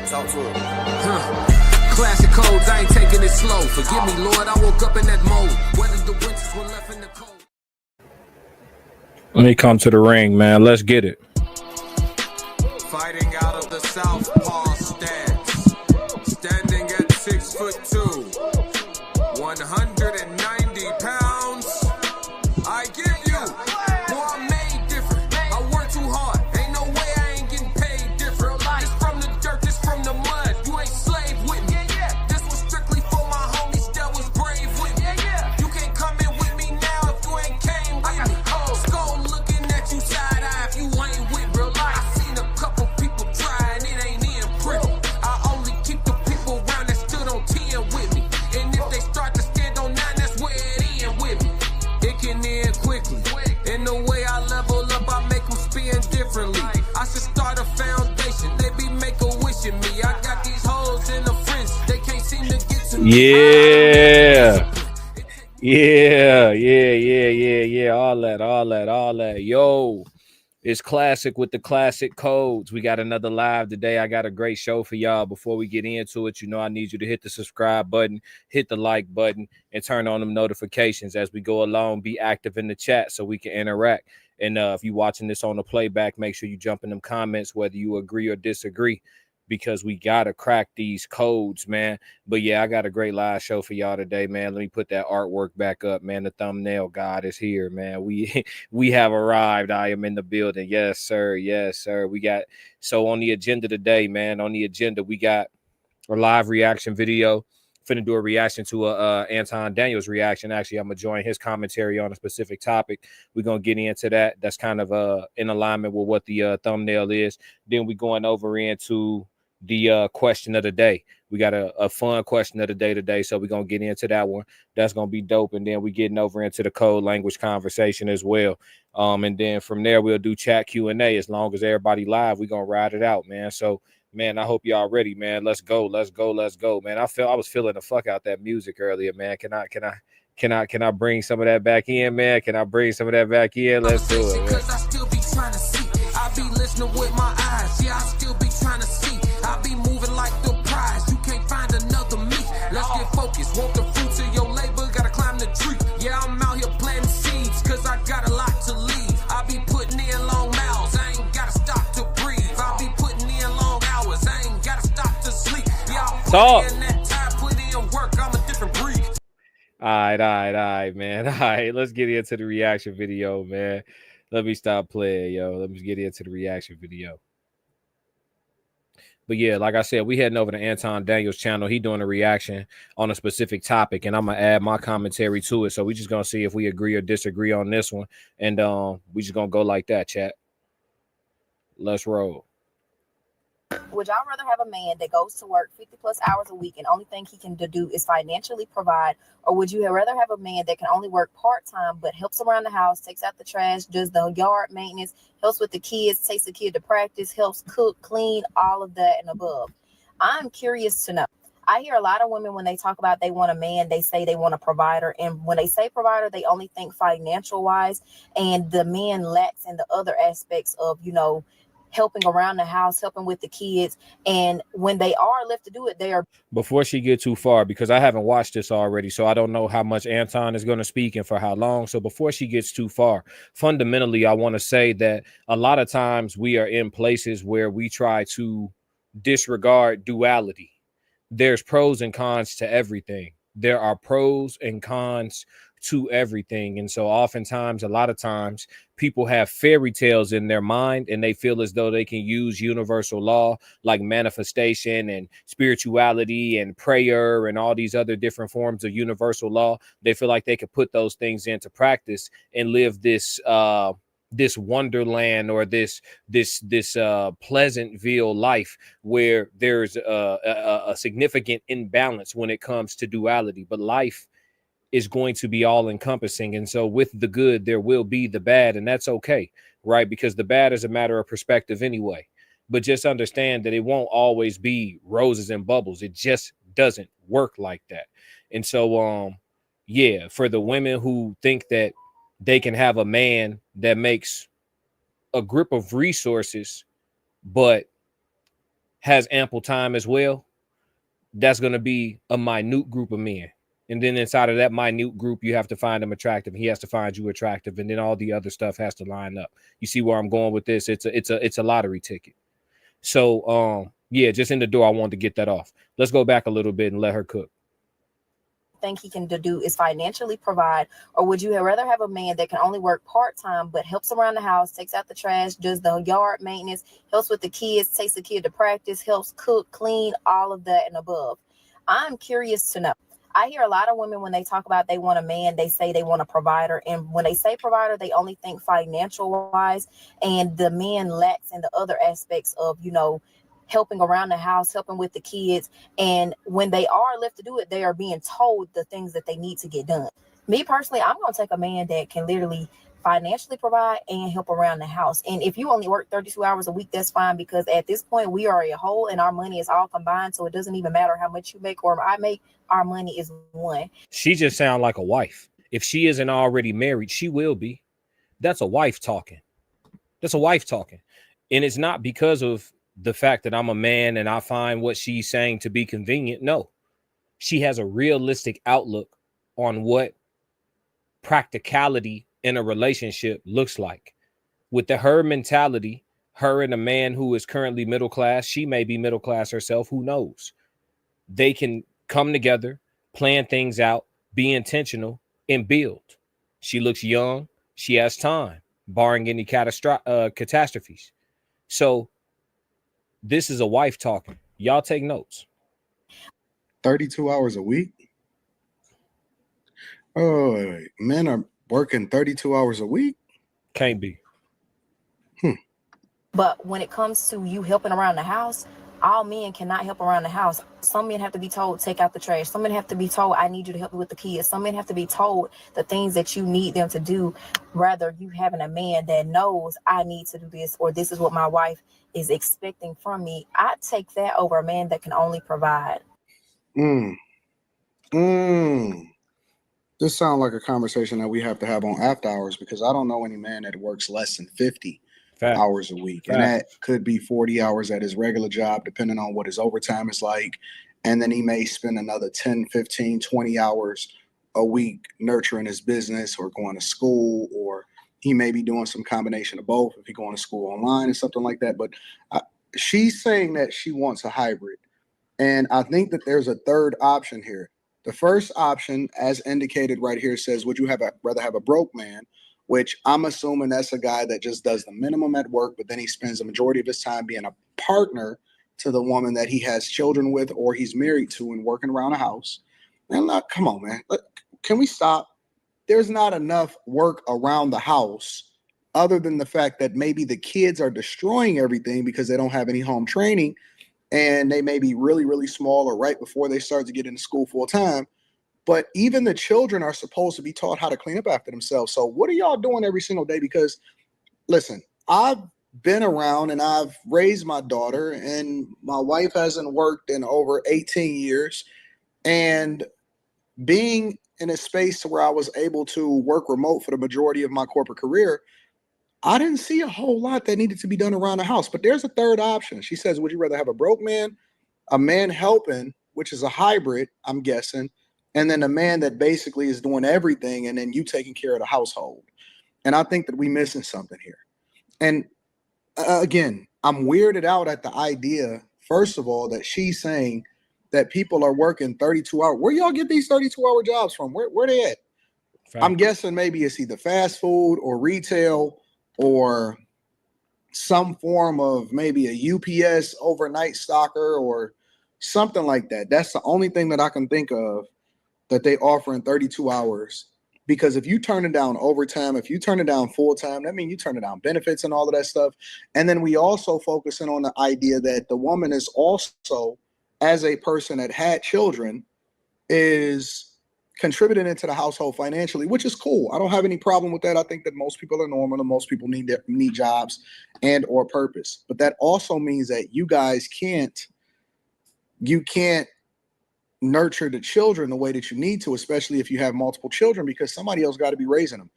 Talk to it. Classic codes, I ain't taking it slow. Forgive me, Lord, I woke up in that mode. Whether the winters were left in the cold. Let me come to the ring, man. Let's get it. Fighting out of the southpaw stance. Standing at 6'2", 190 pounds. I give you, boy, I'm made different. I work too hard. Ain't no way I ain't getting paid different. This from the dirt, this from the mud. You ain't slave with me. This was strictly for my homies that was brave with me. You can't come in with me now if you ain't came with me. Skull looking at you side eye if you ain't with real life. I seen a couple people try and it ain't in pretty. I only keep the people around that stood on 10 with me. And if they start to stand on 9, that's where it end with me. It can end quickly. In the way I level up, I make them spin differently. I should start a foundation. They be make a wish in me. I got these hoes in the fringe. They can't seem to get to me. Yeah. All that. Yo, it's Classic with the classic codes. We got another live today. I got a great show for y'all. Before we get into it, you know I need you to hit the subscribe button, hit the like button, and turn on them notifications as we go along. Be active in the chat so we can interact. And if you're watching this on the playback, make sure you jump in them comments whether you agree or disagree, because we gotta crack these codes, man. But yeah, I got a great live show for y'all today, man. Let me put that artwork back up, man. The thumbnail god is here, man. We have arrived. I am in the building. Yes, sir. We got, so on the agenda today, man, we got a live reaction video. Finna do a reaction to Anton Daniels reaction. Actually, I'm gonna join his commentary on a specific topic. We're gonna get into that. That's kind of in alignment with what the thumbnail is. Then we going over into the question of the day. We got a fun question of the day today, so we're gonna get into that one. That's gonna be dope. And then we getting over into the code language conversation as well. And then from there we'll do chat Q&A. As long as everybody live, we're gonna ride it out, man. So man, I hope y'all ready, man. Let's go, man. I was feeling the fuck out that music earlier, man. Can I bring some of that back in, man? Let's do it, man. Because I still be trying to see. I be listening with my eyes. Yeah, I still be trying to see. I be moving like the prize. You can't find another me. Let's get focused. Want the fruits of your labor, gotta climb the tree. Yeah, I'm out here planting seeds, cause I got a lot to leave. I be putting in long miles, I ain't gotta stop to breathe. I be putting in long hours, I ain't gotta stop to sleep. Yeah, I'm putting in that time, put in work, I'm a different breed. All right, man. All right, let's get into the reaction video, man. Let me stop playing, yo. Let me get into the reaction video. But yeah, like I said, we heading over to Anton Daniels' channel. He doing a reaction on a specific topic, and I'm gonna add my commentary to it. So we just gonna see if we agree or disagree on this one, and we just gonna go like that, chat. Let's roll. Would y'all rather have a man that goes to work 50 plus hours a week and only thing he can do is financially provide, or would you rather have a man that can only work part-time but helps around the house, takes out the trash, does the yard maintenance, helps with the kids, takes the kid to practice, helps cook, clean, all of that and above? I'm curious to know. I hear a lot of women when they talk about they want a man, they say they want a provider. And when they say provider, they only think financial wise, and the man lacks in the other aspects of, you know, helping around the house, helping with the kids. And when they are left to do it, they are. Before she get too far, because I haven't watched this already, so I don't know how much Anton is going to speak and for how long. So before she gets too far, fundamentally, I want to say that a lot of times we are in places where we try to disregard duality. There's pros and cons to everything. There are pros and cons to everything. And so oftentimes, a lot of times, people have fairy tales in their mind and they feel as though they can use universal law like manifestation and spirituality and prayer and all these other different forms of universal law. They feel like they could put those things into practice and live this this wonderland or this Pleasantville life where there's a significant imbalance when it comes to duality. But life is going to be all encompassing. And so with the good, there will be the bad, and that's okay, right? Because the bad is a matter of perspective anyway. But just understand that it won't always be roses and bubbles. It just doesn't work like that. And so, yeah, for the women who think that they can have a man that makes a grip of resources, but has ample time as well, that's going to be a minute group of men. And then inside of that minute group, you have to find him attractive. He has to find you attractive. And then all the other stuff has to line up. You see where I'm going with this? It's a lottery ticket. So, yeah, just in the door, I wanted to get that off. Let's go back a little bit and let her cook. Think he can do is financially provide, or would you rather have a man that can only work part-time but helps around the house, takes out the trash, does the yard maintenance, helps with the kids, takes the kid to practice, helps cook, clean, all of that and above? I'm curious to know. I hear a lot of women when they talk about they want a man, they say they want a provider, and when they say provider, they only think financial wise, and the man lacks in the other aspects of, you know, helping around the house, helping with the kids. And when they are left to do it, they are being told the things that they need to get done. Me personally, I'm going to take a man that can literally financially provide and help around the house. And if you only work 32 hours a week, that's fine, because at this point we are a whole and our money is all combined. So it doesn't even matter how much you make or I make, our money is one. She just sounds like a wife. If she isn't already married, she will be. That's a wife talking. That's a wife talking. And it's not because of the fact that I'm a man and I find what she's saying to be convenient. No, she has a realistic outlook on what practicality in a relationship looks like. With her mentality, her and a man who is currently middle class, she may be middle class herself, who knows? They can come together, plan things out, be intentional, and build. She looks young. She has time, barring any catastrophes. So this is a wife talking. Y'all take notes. 32 hours a week? Oh, wait. Men are working 32 hours a week? Can't be. But when it comes to you helping around the house, all men cannot help around the house. Some men have to be told, take out the trash. Some men have to be told, I need you to help me with the kids. Some men have to be told the things that you need them to do. Rather, you having a man that knows I need to do this, or this is what my wife is expecting from me. I take that over a man that can only provide. This sounds like a conversation that we have to have on after hours, because I don't know any man that works less than 50 hours a week. And that could be 40 hours at his regular job, depending on what his overtime is like. And then he may spend another 10, 15, 20 hours a week nurturing his business or going to school, or he may be doing some combination of both if he's going to school online or something like that. But she's saying that she wants a hybrid. And I think that there's a third option here. The first option, as indicated right here, says, would you rather have a broke man? Which I'm assuming that's a guy that just does the minimum at work, but then he spends the majority of his time being a partner to the woman that he has children with or he's married to and working around the house. And look, come on, man. Can we stop? There's not enough work around the house other than the fact that maybe the kids are destroying everything because they don't have any home training and they may be really, really small or right before they start to get into school full time. But even the children are supposed to be taught how to clean up after themselves. So what are y'all doing every single day? Because listen, I've been around and I've raised my daughter, and my wife hasn't worked in over 18 years. And being in a space where I was able to work remote for the majority of my corporate career, I didn't see a whole lot that needed to be done around the house. But there's a third option. She says, would you rather have a broke man, a man helping, which is a hybrid, I'm guessing, and then a man that basically is doing everything, and then you taking care of the household? And I think that we're missing something here. And again, I'm weirded out at the idea, first of all, that she's saying that people are working 32 hours. Where y'all get these 32-hour jobs from? Where they at? Fact. I'm guessing maybe it's either fast food or retail or some form of maybe a UPS overnight stocker or something like that. That's the only thing that I can think of that they offer in 32 hours. Because if you turn it down overtime, if you turn it down full time, that means you turn it down benefits and all of that stuff. And then we also focusing on the idea that the woman is also, as a person that had children, is contributing into the household financially, which is cool. I don't have any problem with that. I think that most people are normal and most people need jobs and or purpose. But that also means that you guys can't nurture the children the way that you need to, especially if you have multiple children, because somebody else got to be raising them.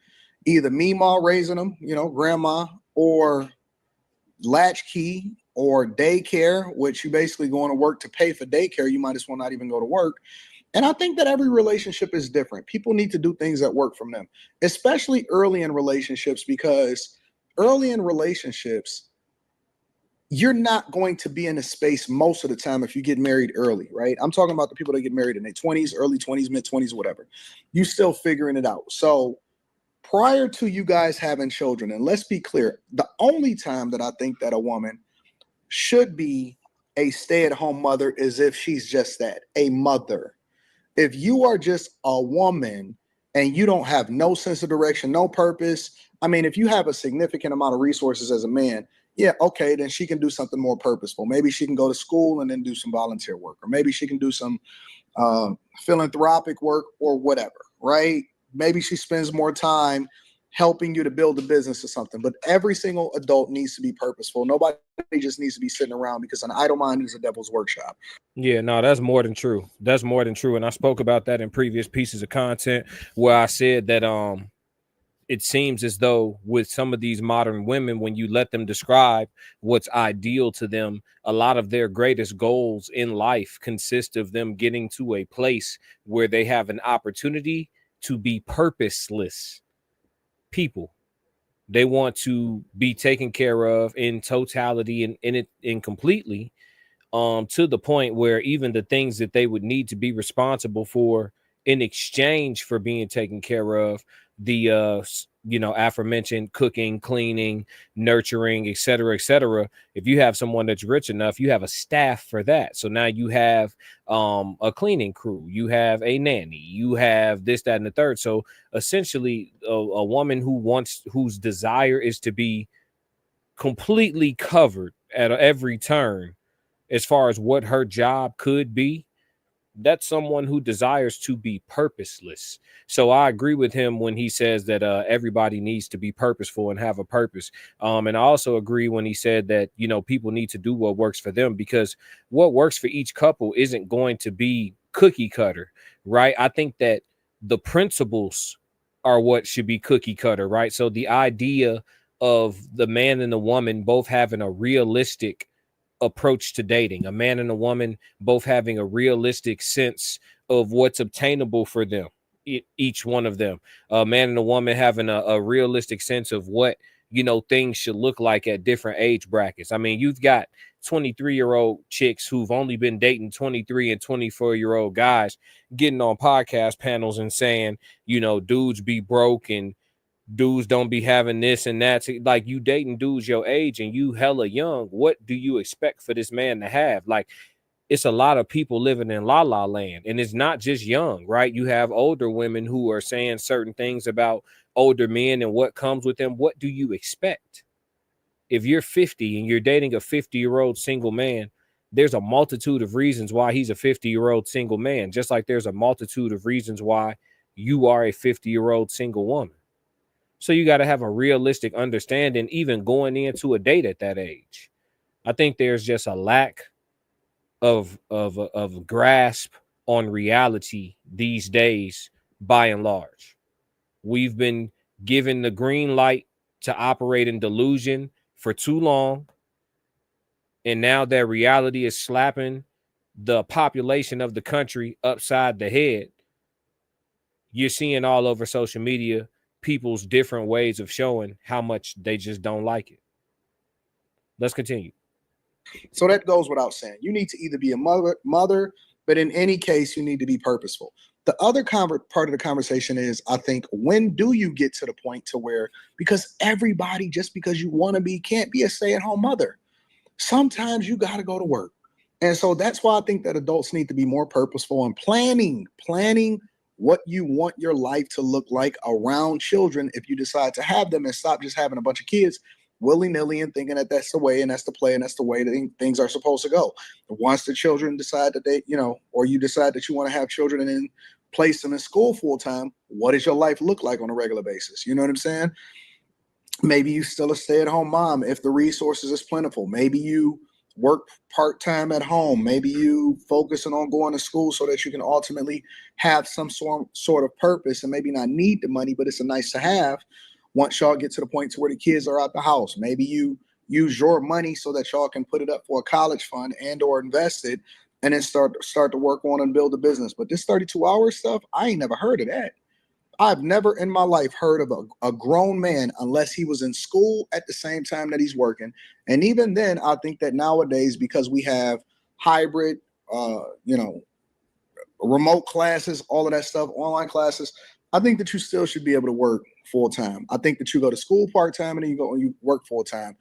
Either Meemaw raising them, grandma, or latchkey, or daycare, which you basically going to work to pay for daycare. You might as well not even go to work. And I think that every relationship is different. People need to do things that work from them, especially early in relationships, because early in relationships, you're not going to be in a space most of the time if you get married early, right? I'm talking about the people that get married in their 20s, early 20s, mid 20s, whatever. You still figuring it out. So prior to you guys having children, and let's be clear, the only time that I think that a woman should be a stay-at-home mother is if she's just that, a mother. If you are just a woman and you don't have no sense of direction, no purpose, I mean, if you have a significant amount of resources as a man, yeah, okay, then she can do something more purposeful. Maybe she can go to school and then do some volunteer work, or maybe she can do some philanthropic work or whatever, right? Maybe she spends more time helping you to build a business or something. But every single adult needs to be purposeful. Nobody just needs to be sitting around, because an idle mind is a devil's workshop. Yeah, no, that's more than true. That's more than true. And I spoke about that in previous pieces of content where I said that it seems as though with some of these modern women, when you let them describe what's ideal to them, a lot of their greatest goals in life consist of them getting to a place where they have an opportunity to be purposeless people. They want to be taken care of in totality and completely, to the point where even the things that they would need to be responsible for in exchange for being taken care of, the aforementioned cooking, cleaning, nurturing, et cetera, if you have someone that's rich enough, you have a staff for that. So now you have a cleaning crew, you have a nanny, you have this, that, and the third. So essentially a woman whose desire is to be completely covered at every turn as far as what her job could be, that's someone who desires to be purposeless. So I agree with him when he says that everybody needs to be purposeful and have a purpose. And I also agree when he said that, people need to do what works for them, because what works for each couple isn't going to be cookie cutter, right? I think that the principles are what should be cookie cutter, right? So the idea of the man and the woman both having a realistic approach to dating, a man and a woman both having a realistic sense of what's obtainable for them, each one of them, a man and a woman having a realistic sense of what things should look like at different age brackets. I mean, you've got 23-year-old chicks who've only been dating 23 and 24-year-old guys getting on podcast panels and saying, dudes be broke and dudes don't be having this and that. Like, you dating dudes your age and you hella young. What do you expect for this man to have? Like, it's a lot of people living in la la land, and it's not just young, right? You have older women who are saying certain things about older men and what comes with them. What do you expect? If you're 50 and you're dating a 50-year-old single man, there's a multitude of reasons why he's a 50-year-old single man, just like there's a multitude of reasons why you are a 50-year-old single woman. So you got to have a realistic understanding, even going into a date at that age. I think there's just a lack of grasp on reality these days, by and large. We've been given the green light to operate in delusion for too long. And now that reality is slapping the population of the country upside the head, you're seeing all over social media people's different ways of showing how much they just don't like it. Let's continue. So that goes without saying. You need to either be a mother, but in any case, you need to be purposeful. The other part of the conversation is, I think, when do you get to the point to where, because everybody, just because you want to be, can't be a stay-at-home mother. Sometimes you got to go to work. And so that's why I think that adults need to be more purposeful in planning what you want your life to look like around children if you decide to have them, and stop just having a bunch of kids willy-nilly and thinking that that's the way and that's the play and that's the way that things are supposed to go. Once the children decide that they, or you decide that you want to have children and then place them in school full-time, what does your life look like on a regular basis? You know what I'm saying? Maybe you still a stay-at-home mom if the resources is plentiful. Maybe you work part-time at home. Maybe you focusing on going to school so that you can ultimately have some sort of purpose and maybe not need the money, but it's a nice to have once y'all get to the point to where the kids are out the house. Maybe you use your money so that y'all can put it up for a college fund and or invest it and then start to work on and build a business. But this 32-hour stuff, I ain't never heard of that. I've never in my life heard of a grown man unless he was in school at the same time that he's working. And even then, I think that nowadays, because we have hybrid, remote classes, all of that stuff, online classes, I think that you still should be able to work full time. I think that you go to school part time and then you work full time,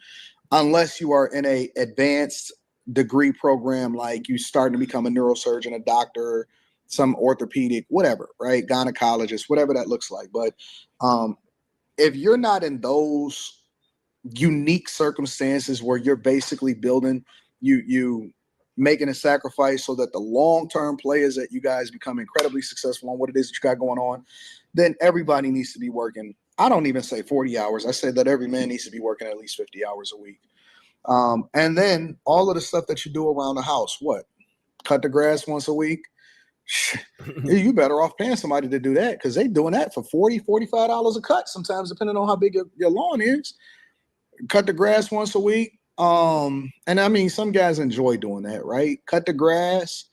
unless you are in a advanced degree program, like you starting to become a neurosurgeon, a doctor, some orthopedic, whatever, right? Gynecologist, whatever that looks like. But if you're not in those unique circumstances where you're basically building, you making a sacrifice so that the long-term players that you guys become incredibly successful on what it is that you got going on, then everybody needs to be working. I don't even say 40 hours. I say that every man needs to be working at least 50 hours a week. And then all of the stuff that you do around the house, what? Cut the grass once a week? You better off paying somebody to do that, because they doing that for $40, $45 a cut sometimes, depending on how big your lawn is. Cut the grass once a week. And I mean, some guys enjoy doing that, right? Cut the grass,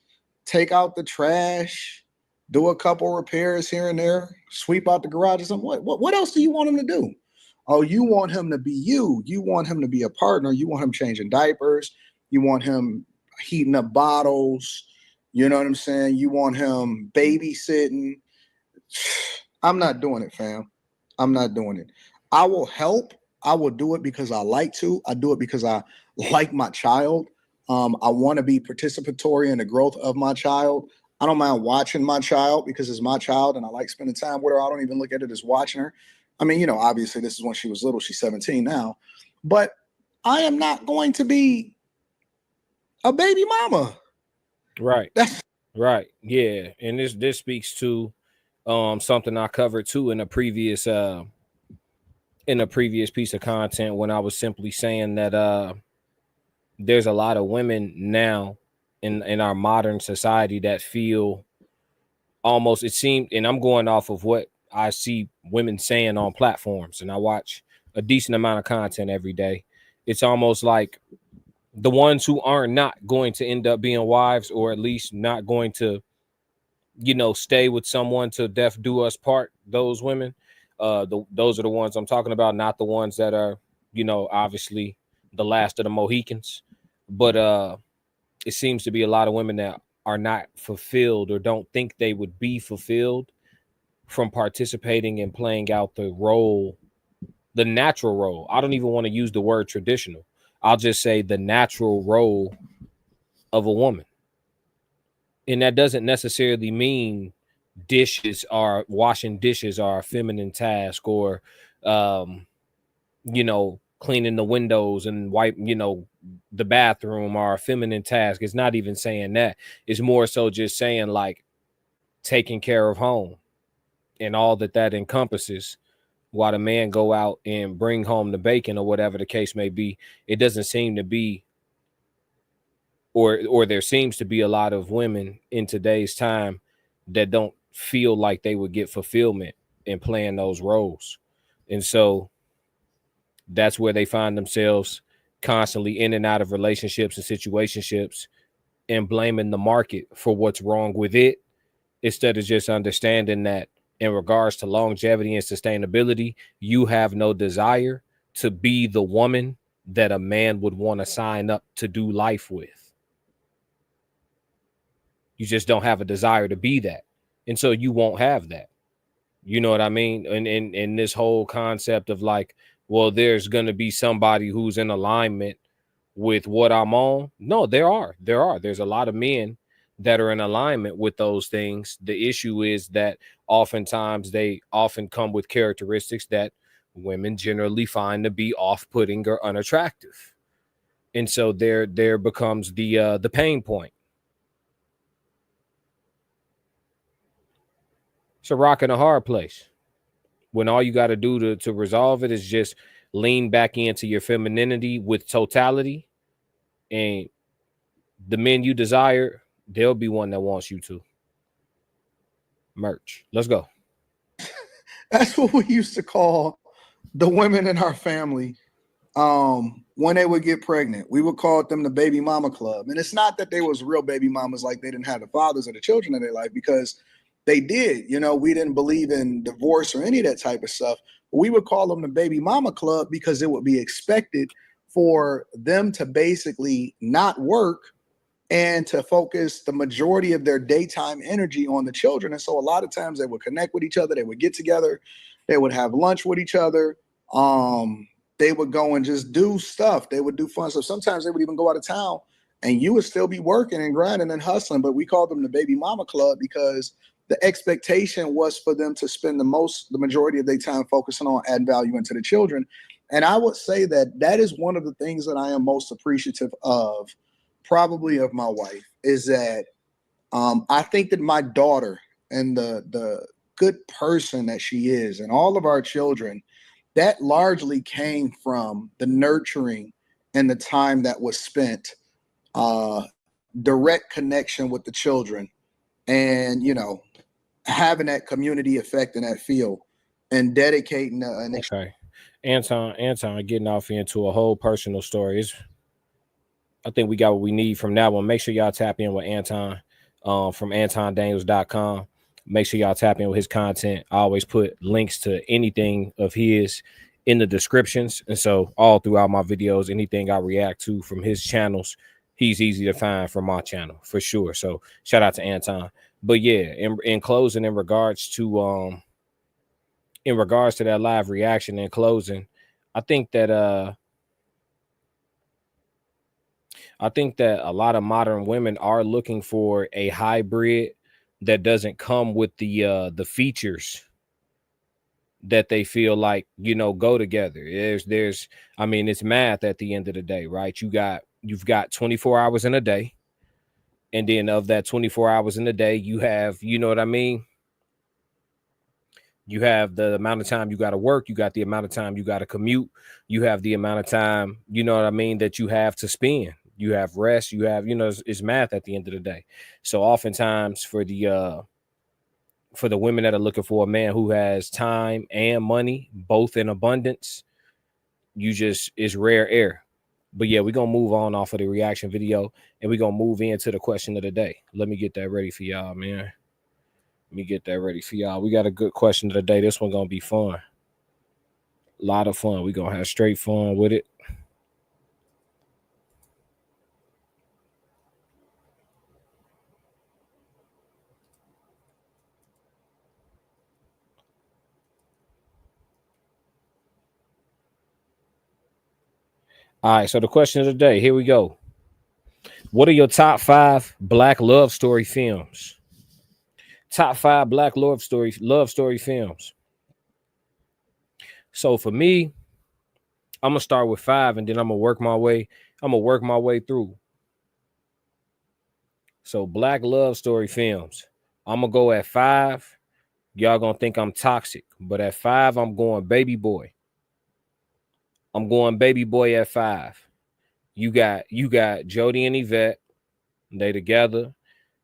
take out the trash, do a couple repairs here and there, sweep out the garage or something. What else do you want him to do? Oh, you want him to be you. You want him to be a partner. You want him changing diapers. You want him heating up bottles. You know what I'm saying? You want him babysitting. I'm not doing it, fam. I'm not doing it. I will help. I will do it because I like to. I do it because I like my child. I want to be participatory in the growth of my child. I don't mind watching my child because it's my child and I like spending time with her. I don't even look at it as watching her. I mean, obviously this is when she was little. She's 17 now. But I am not going to be a baby mama. Right. Right. Yeah. And this speaks to something I covered too in a previous piece of content, when I was simply saying that there's a lot of women now in our modern society that feel almost, it seemed, and I'm going off of what I see women saying on platforms, and I watch a decent amount of content every day. It's almost like the ones who are not going to end up being wives, or at least not going to, stay with someone to death do us part, those women, those are the ones I'm talking about, not the ones that are, obviously the last of the Mohicans. But it seems to be a lot of women that are not fulfilled or don't think they would be fulfilled from participating and playing out the role, the natural role. I don't even want to use the word traditional. I'll just say the natural role of a woman. And that doesn't necessarily mean washing dishes are a feminine task, or, cleaning the windows and the bathroom are a feminine task. It's not even saying that. It's more so just saying like taking care of home and all that encompasses, while the man go out and bring home the bacon or whatever the case may be. It doesn't seem to be, or there seems to be a lot of women in today's time that don't feel like they would get fulfillment in playing those roles. And so that's where they find themselves constantly in and out of relationships and situationships and blaming the market for what's wrong with it, instead of just understanding that in regards to longevity and sustainability, you have no desire to be the woman that a man would want to sign up to do life with. You just don't have a desire to be that. And so you won't have that. You know what I mean? And this whole concept of like, well, there's going to be somebody who's in alignment with what I'm on. No, there are. There's a lot of men that are in alignment with those things. The issue is that oftentimes they often come with characteristics that women generally find to be off-putting or unattractive. And so there becomes the pain point. It's a rock and a hard place when all you got to do to resolve it is just lean back into your femininity with totality, and the men you desire, there'll be one that wants you to. Merch. Let's go. That's what we used to call the women in our family. when they would get pregnant, we would call them the baby mama club. And it's not that they was real baby mamas, like they didn't have the fathers or the children in their life, because they did. You know, we didn't believe in divorce or any of that type of stuff. But we would call them the baby mama club because it would be expected for them to basically not work and to focus the majority of their daytime energy on the children. And so a lot of times they would connect with each other, they would get together, they would have lunch with each other. They would go and just do stuff. They would do fun stuff. Sometimes they would even go out of town and you would still be working and grinding and hustling. But we called them the baby mama club because the expectation was for them to spend the majority of their time focusing on adding value into the children. And I would say that that is one of the things that I am most appreciative of, probably of my wife, is that I think that my daughter and the good person that she is and all of our children, that largely came from the nurturing and the time that was spent, direct connection with the children, and, you know, having that community effect and that feel, and dedicating okay. Anton, getting off into a whole personal story. I think we got what we need from that one. Make sure y'all tap in with Anton from AntonDaniels.com. Make sure y'all tap in with his content. I always put links to anything of his in the descriptions. And so all throughout my videos, anything I react to from his channels, he's easy to find from my channel for sure. So shout out to Anton. But yeah, in closing, in regards to that live reaction, in closing, I think that a lot of modern women are looking for a hybrid that doesn't come with the features that they feel like, you know, go together. I mean, it's math at the end of the day, right? You've got 24 hours in a day. And then of that 24 hours in a day, you have, you know what I mean? You have the amount of time you got to work. You got the amount of time you got to commute. You have the amount of time, you know what I mean, that you have to spend. You have rest. You have, you know, it's math at the end of the day. So oftentimes for the women that are looking for a man who has time and money, both in abundance, it's rare air. But yeah, we're going to move on off of the reaction video and we're going to move into the question of the day. Let me get that ready for y'all, man. We got a good question of the day. This one going to be fun. A lot of fun. We're going to have straight fun with it. All right, so the question of the day, here we go. What are your top 5 Black love story films? Top 5 Black love story films. So for me, I'm gonna start with 5 and then I'm gonna work my way through. So Black love story films. I'm gonna go at 5. Y'all gonna think I'm toxic, but at 5, I'm going Baby Boy. I'm going Baby Boy at 5. You got Jody and Yvette. They together.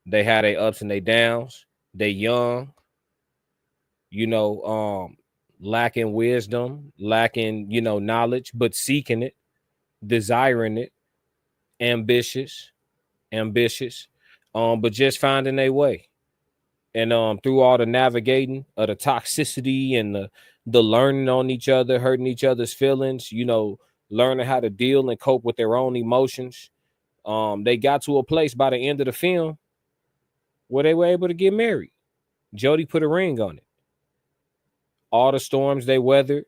They had their ups and their downs. They young. You know, lacking wisdom, lacking, you know, knowledge, but seeking it, desiring it, ambitious, but just finding their way. And through all the navigating of the toxicity and the learning on each other, hurting each other's feelings, you know, learning how to deal and cope with their own emotions. They got to a place by the end of the film where they were able to get married. Jody put a ring on it. All the storms they weathered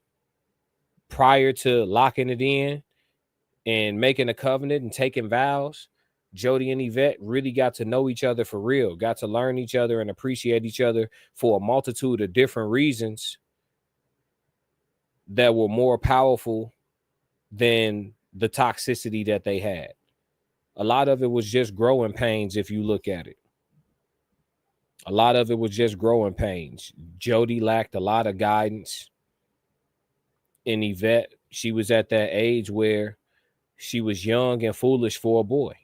prior to locking it in and making a covenant and taking vows, Jody and Yvette really got to know each other for real, got to learn each other and appreciate each other for a multitude of different reasons that were more powerful than the toxicity that they had. A lot of it was just growing pains if you look at it. A lot of it was just growing pains. Jody lacked a lot of guidance. And Yvette, she was at that age where she was young and foolish for a boy.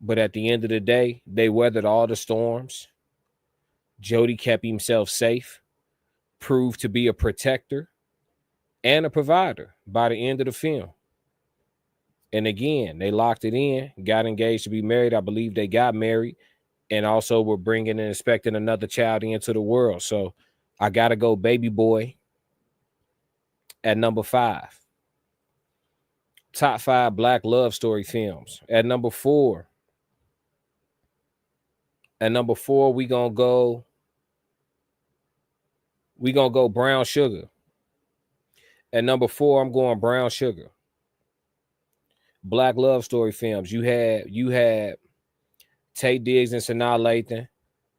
But at the end of the day, they weathered all the storms. Jody kept himself safe, proved to be a protector, and a provider by the end of the film. And again, they locked it in, got engaged to be married. I believe they got married, and also were bringing and expecting another child into the world. So I got to go Baby Boy at number 5. Top 5 Black love story films. At number 4, we gonna go Brown Sugar. At number 4, I'm going Brown Sugar. Black love story films. You had Taye Diggs and Sanaa Lathan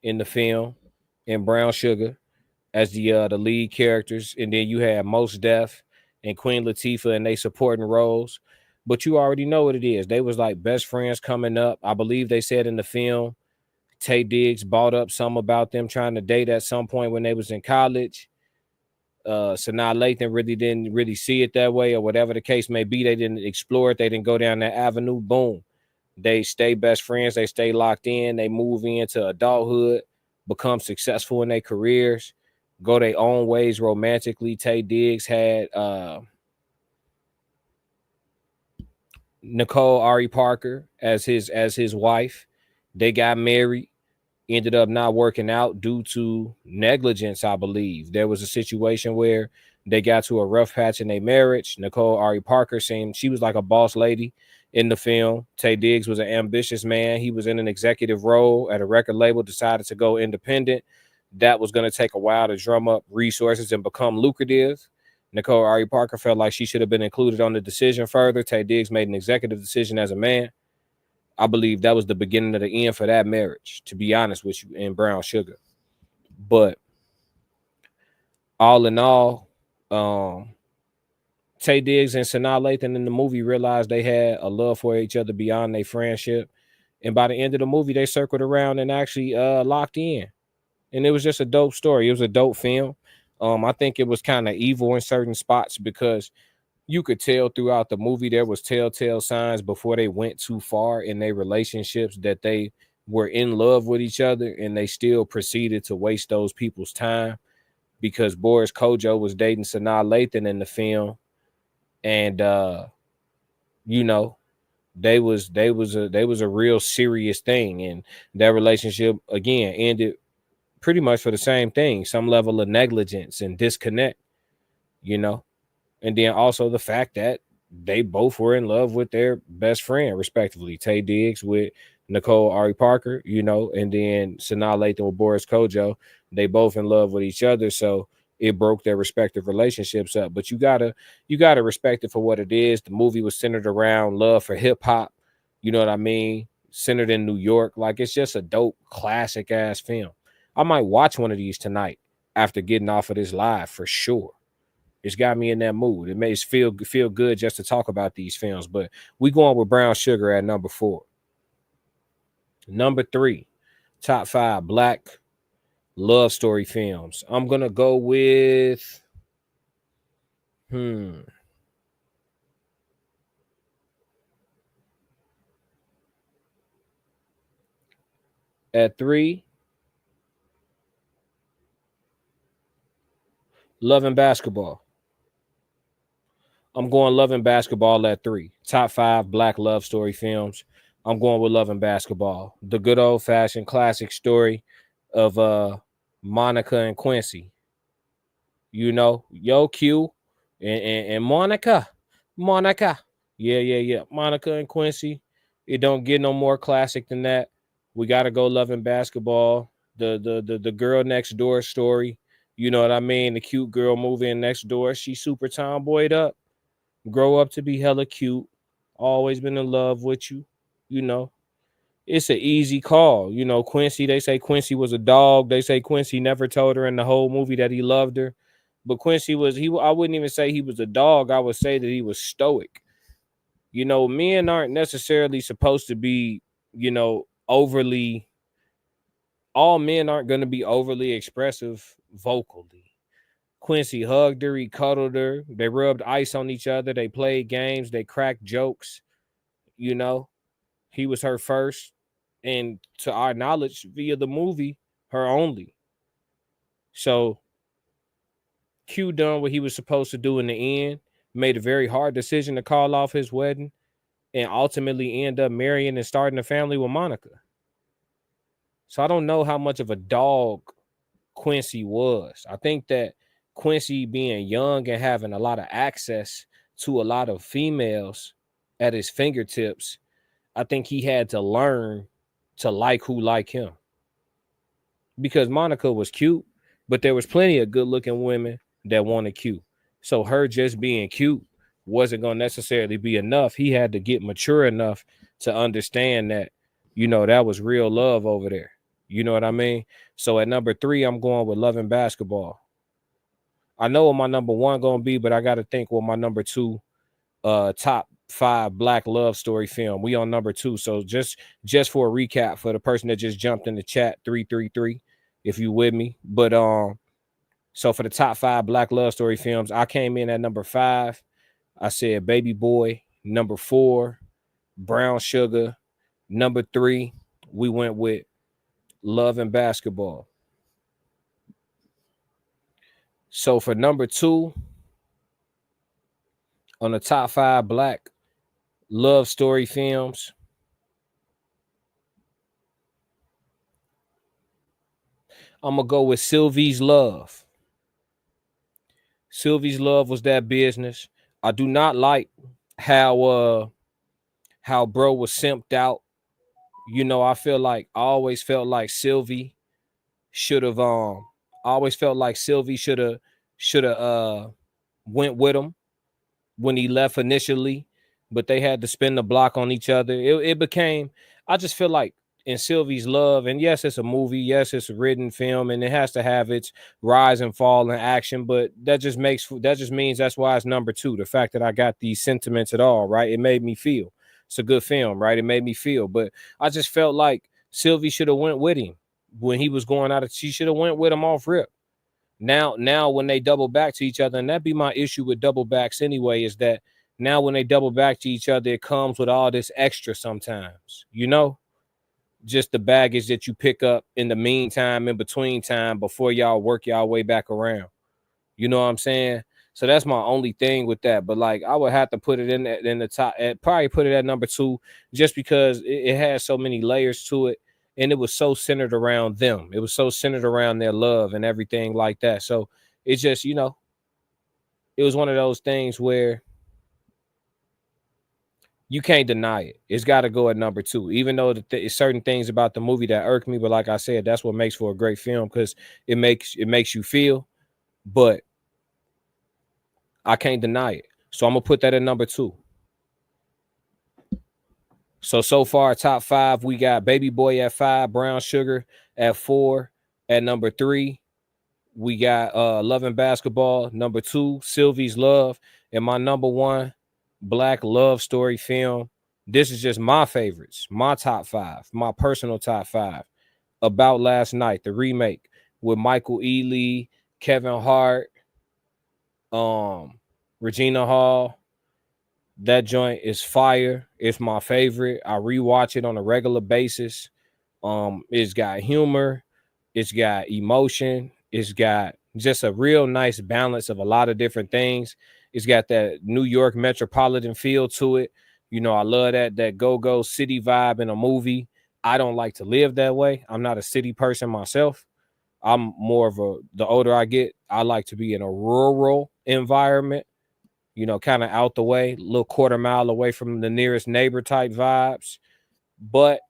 in the film in Brown Sugar as the lead characters, and then you had Mos Def and Queen Latifah in they supporting roles. But you already know what it is. They was like best friends coming up. I believe they said in the film, Taye Diggs brought up something about them trying to date at some point when they was in college. Sanaa Lathan really didn't see it that way, or whatever the case may be. They didn't explore it. They didn't go down that avenue. Boom. They stay best friends. They stay locked in. They move into adulthood, become successful in their careers, go their own ways romantically. Taye Diggs had Nicole Ari Parker as his wife. They got married, ended up not working out due to negligence, I believe. There was a situation where they got to a rough patch in their marriage. Nicole Ari Parker seemed she was like a boss lady in the film. Taye Diggs was an ambitious man. He was in an executive role at a record label, decided to go independent. That was going to take a while to drum up resources and become lucrative. Nicole Ari Parker felt like she should have been included on the decision further. Taye Diggs made an executive decision as a man. I believe that was the beginning of the end for that marriage, to be honest with you, in Brown Sugar. But all in all, Taye Diggs and Sanaa Lathan in the movie realized they had a love for each other beyond their friendship. And by the end of the movie, they circled around and actually locked in. And it was just a dope story. It was a dope film. I think it was kind of evil in certain spots because you could tell throughout the movie there was telltale signs before they went too far in their relationships that they were in love with each other, and they still proceeded to waste those people's time because Boris Kodjoe was dating Sanaa Lathan in the film, and you know, they was a real serious thing, and that relationship again ended pretty much for the same thing, some level of negligence and disconnect, you know. And then also the fact that they both were in love with their best friend, respectively. Taye Diggs with Nicole Ari Parker, you know, and then Sanaa Lathan with Boris Kodjoe. They both in love with each other, so it broke their respective relationships up. But you gotta respect it for what it is. The movie was centered around love for hip hop. You know what I mean? Centered in New York. Like, it's just a dope, classic ass film. I might watch one of these tonight after getting off of this live for sure. It's got me in that mood. It makes feel good just to talk about these films. But we going with Brown Sugar at number 4. Number 3, top 5 Black love story films. I'm gonna go with at 3, Love and Basketball. I'm going Love and Basketball at 3. Top 5 Black love story films. I'm going with Love and Basketball. The good old-fashioned classic story of Monica and Quincy. You know, yo, Q and Monica. Yeah. Monica and Quincy. It don't get no more classic than that. We got to go Love and Basketball. The girl next door story. You know what I mean? The cute girl moving next door. She's super tomboyed up. Grow up to be hella cute. Always been in love with you. You know, it's an easy call. You know, Quincy, they say Quincy was a dog. They say Quincy never told her in the whole movie that he loved her. But Quincy I wouldn't even say he was a dog. I would say that he was stoic. You know, men aren't necessarily supposed to be, you know, all men aren't going to be overly expressive vocally. Quincy hugged her, he cuddled her, they rubbed ice on each other, they played games, they cracked jokes. You know, he was her first, and to our knowledge, via the movie, her only. So Q done what he was supposed to do in the end, made a very hard decision to call off his wedding, and ultimately end up marrying and starting a family with Monica. So I don't know how much of a dog Quincy was. I think that Quincy being young and having a lot of access to a lot of females at his fingertips, I think he had to learn to like who like him. Because Monica was cute, but there was plenty of good looking women that wanted Q. So her just being cute wasn't going to necessarily be enough. He had to get mature enough to understand that, you know, that was real love over there. You know what I mean? So at number 3, I'm going with Love and Basketball. I know what my number 1 going to be, but I got to think what my number 2 top 5 black love story film. We on number 2. So just for a recap for the person that just jumped in the chat, 333, if you with me. But so for the top 5 black love story films, I came in at number 5. I said Baby Boy. Number 4, Brown Sugar. Number 3, we went with Love and Basketball. So for number 2 on the top 5 black love story films, I'm gonna go with Sylvie's Love. Sylvie's Love was that business. I do not like how bro was simped out. You know, I always felt like Sylvie should have went with him when he left initially, but they had to spin the block on each other. It became, I just feel like in Sylvie's Love, and yes, it's a movie, yes, it's a written film, and it has to have its rise and fall in action, but that just means that's why it's number 2. The fact that I got these sentiments at all, right? It made me feel. It's a good film, right? It made me feel, but I just felt like Sylvie should have went with him when he was going out. She should have went with him off rip. Now when they double back to each other, and that'd be my issue with double backs anyway, is that now when they double back to each other, it comes with all this extra sometimes, you know, just the baggage that you pick up in the meantime, in between time, before y'all work y'all way back around. You know what I'm saying? So that's my only thing with that. But like, I would have to put it in the top, probably put it at number 2, just because it has so many layers to it. And it was so centered around them. It was so centered around their love and everything like that. So it's just, you know, it was one of those things where you can't deny it. It's got to go at number 2, even though certain things about the movie that irk me. But like I said, that's what makes for a great film, because it makes you feel. But I can't deny it. So I'm going to put that at number 2. So far, top 5, we got Baby Boy at 5, Brown Sugar at 4. At number 3, we got Love and Basketball. Number 2, Sylvie's Love. And my number 1 black love story film, this is just my favorites, my top 5, my personal top 5. About Last Night, the remake with Michael Ealy, Kevin Hart, Regina Hall. That joint is fire. It's my favorite. I rewatch it on a regular basis. It's got humor, it's got emotion, it's got just a real nice balance of a lot of different things. It's got that New York metropolitan feel to it. You know, I love that go-go city vibe in a movie. I don't like to live that way. I'm not a city person myself. I'm more of the older I get, I like to be in a rural environment, you know, kind of out the way, a little quarter mile away from the nearest neighbor type vibes. But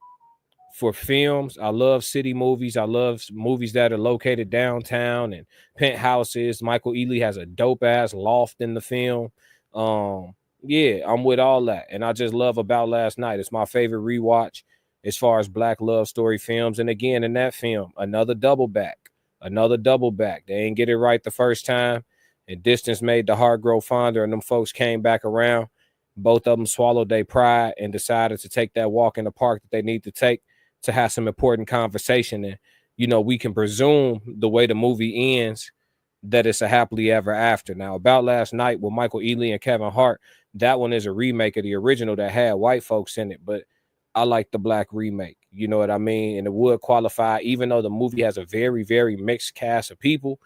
for films, I love city movies. I love movies that are located downtown and penthouses. Michael Ealy has a dope ass loft in the film. Yeah, I'm with all that. And I just love About Last Night. It's my favorite rewatch as far as black love story films. And again, in that film, another double back. They ain't get it right the first time. And distance made the heart grow fonder, and them folks came back around. Both of them swallowed their pride and decided to take that walk in the park that they need to take to have some important conversation. And, you know, we can presume the way the movie ends that it's a happily ever after. Now, About Last Night with Michael Ealy and Kevin Hart, that one is a remake of the original that had white folks in it, but I like the black remake. You know what I mean? And it would qualify, even though the movie has a very, very mixed cast of people,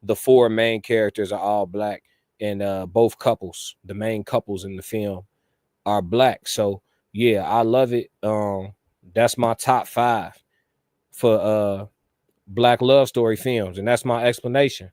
the 4 main characters are all black, and both couples, the main couples in the film, are black. So yeah, I love it. That's my top 5 for black love story films, and that's my explanation.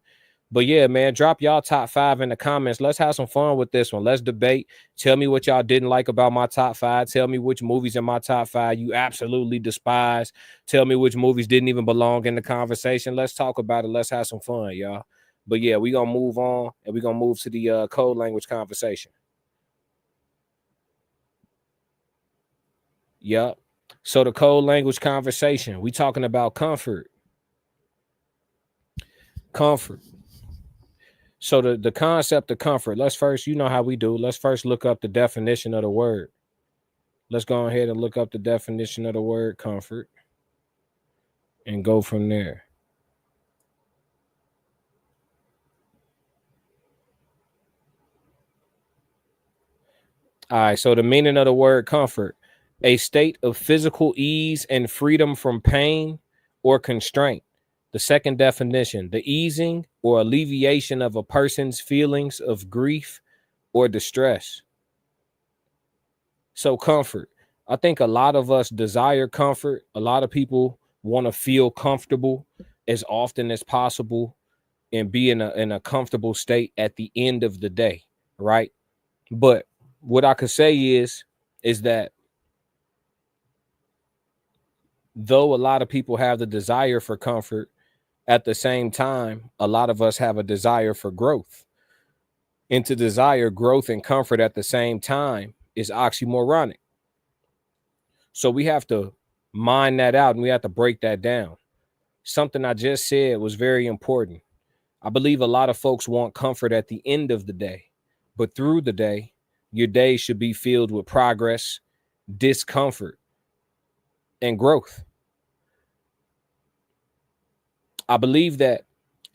But yeah, man, drop y'all top 5 in the comments. Let's have some fun with this one. Let's debate. Tell me what y'all didn't like about my top 5. Tell me which movies in my top 5 you absolutely despise. Tell me which movies didn't even belong in the conversation. Let's talk about it. Let's have some fun, y'all. But yeah, we're going to move on, and we're going to move to the code language conversation. Yep. So the code language conversation, we talking about comfort. Comfort. So the concept of comfort, let's first, you know how we do. Let's first look up the definition of the word. Let's go ahead and look up the definition of the word comfort and go from there. All right, so the meaning of the word comfort, a state of physical ease and freedom from pain or constraint. The second definition, the easing or alleviation of a person's feelings of grief or distress. So comfort. I think a lot of us desire comfort. A lot of people want to feel comfortable as often as possible and be in a comfortable state at the end of the day, right? But what I could say is that though a lot of people have the desire for comfort, at the same time, a lot of us have a desire for growth. And to desire growth and comfort at the same time is oxymoronic. So we have to mine that out, and we have to break that down. Something I just said was very important. I believe a lot of folks want comfort at the end of the day, but through the day, your day should be filled with progress, discomfort, and growth. I believe that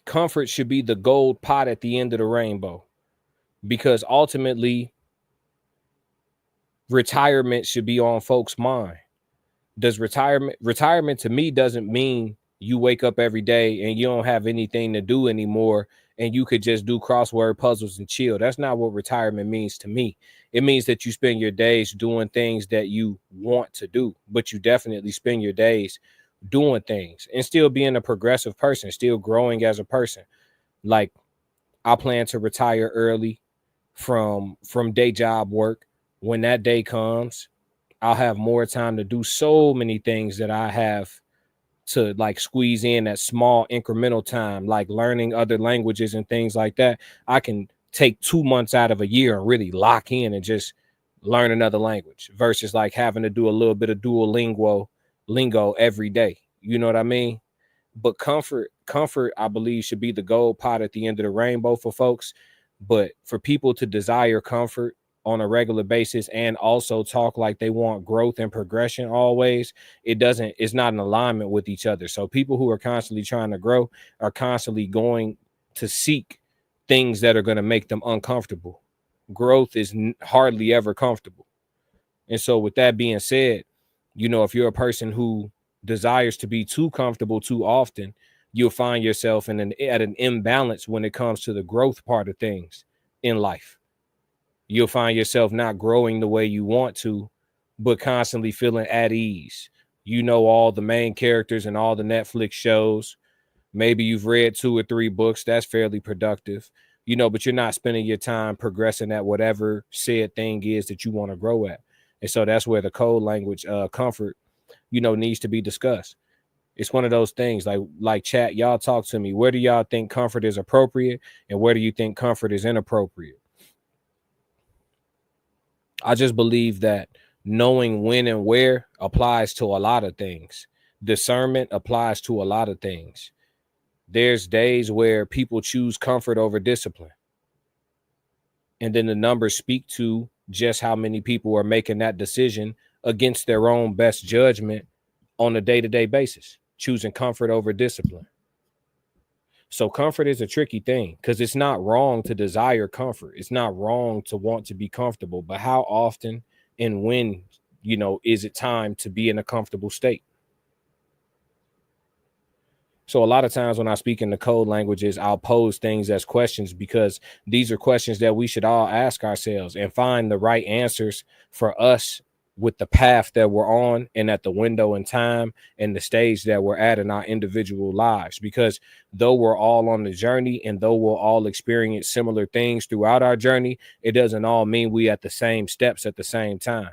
comfort should be the gold pot at the end of the rainbow, because ultimately retirement should be on folks' mind. Does retirement to me doesn't mean you wake up every day and you don't have anything to do anymore and you could just do crossword puzzles and chill. That's not what retirement means to me. It means that you spend your days doing things that you want to do, but you definitely spend your days doing things and still being a progressive person, still growing as a person. Like, I plan to retire early from day job work. When that day comes, I'll have more time to do so many things that I have to like squeeze in that small incremental time, like learning other languages and things like that. I can take 2 months out of a year and really lock in and just learn another language versus like having to do a little bit of Duolingo every day. You know what I mean? But comfort, I believe, should be the gold pot at the end of the rainbow for folks. But for people to desire comfort on a regular basis and also talk like they want growth and progression always, it's not in alignment with each other. So people who are constantly trying to grow are constantly going to seek things that are going to make them uncomfortable. Growth is hardly ever comfortable. And so with that being said, you know, if you're a person who desires to be too comfortable too often, you'll find yourself at an imbalance when it comes to the growth part of things in life. You'll find yourself not growing the way you want to, but constantly feeling at ease. You know all the main characters and all the Netflix shows. Maybe you've read 2 or 3 books. That's fairly productive, you know, but you're not spending your time progressing at whatever said thing is that you want to grow at. And so that's where the code language comfort, you know, needs to be discussed. It's one of those things like chat, y'all talk to me. Where do y'all think comfort is appropriate and where do you think comfort is inappropriate? I just believe that knowing when and where applies to a lot of things. Discernment applies to a lot of things. There's days where people choose comfort over discipline. And then the numbers speak to just how many people are making that decision against their own best judgment on a day-to-day basis, choosing comfort over discipline. So comfort is a tricky thing because it's not wrong to desire comfort. It's not wrong to want to be comfortable, but how often and when, you know, is it time to be in a comfortable state? So a lot of times when I speak in the code languages, I'll pose things as questions because these are questions that we should all ask ourselves and find the right answers for us with the path that we're on and at the window in time and the stage that we're at in our individual lives. Because though we're all on the journey and though we'll all experience similar things throughout our journey, it doesn't all mean we at the same steps at the same time.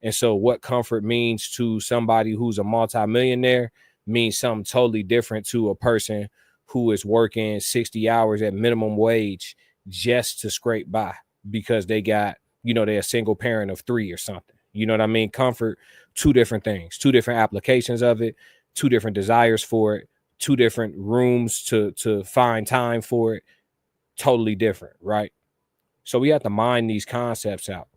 And so what comfort means to somebody who's a multimillionaire means something totally different to a person who is working 60 hours at minimum wage just to scrape by because they got, they're a single parent of 3 or something. You know what I mean? Comfort, two different things, two different applications of it, two different desires for it, two different rooms to find time for it. Totally different, right? So we have to mine these concepts out.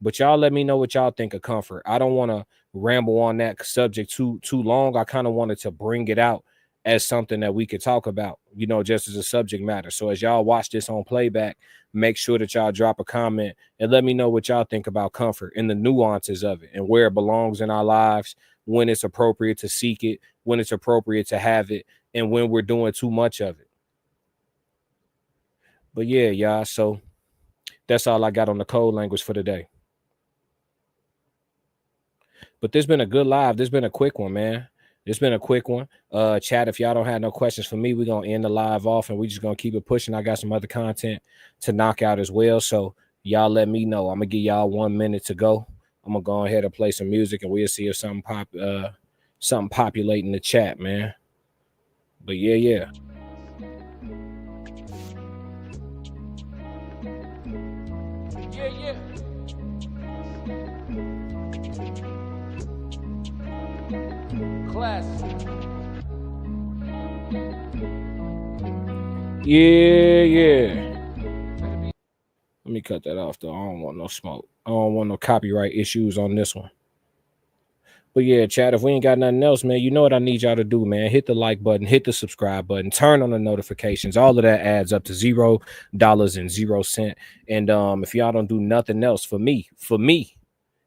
But y'all let me know what y'all think of comfort. I don't want to ramble on that subject too long. I kind of wanted to bring it out as something that we could talk about, just as a subject matter. So as y'all watch this on playback, make sure that y'all drop a comment and let me know what y'all think about comfort and the nuances of it and where it belongs in our lives, when it's appropriate to seek it, when it's appropriate to have it, and when we're doing too much of it. But yeah, y'all, so that's all I got on the code language for today. But this been a good live. This been a quick one, man. It's been a quick one. Chat, if y'all don't have no questions for me, we're going to end the live off and we're just going to keep it pushing. I got some other content to knock out as well. So y'all let me know. I'm going to give y'all 1 minute to go. I'm going to go ahead and play some music and we'll see if something populate in the chat, man. But yeah. Yeah. Yeah. Let me cut that off though. I don't want no smoke. I don't want no copyright issues on this one. But yeah, chat, if we ain't got nothing else, man, you know what I need y'all to do, man. Hit the like button, hit the subscribe button, turn on the notifications. All of that adds up to $0.00. And if y'all don't do nothing else for me,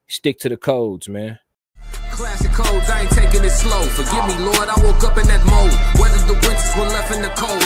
stick to the codes, man. Classic codes, I ain't taking it slow. Forgive me, Lord, I woke up in that mode. Weathered the winters when left in the cold.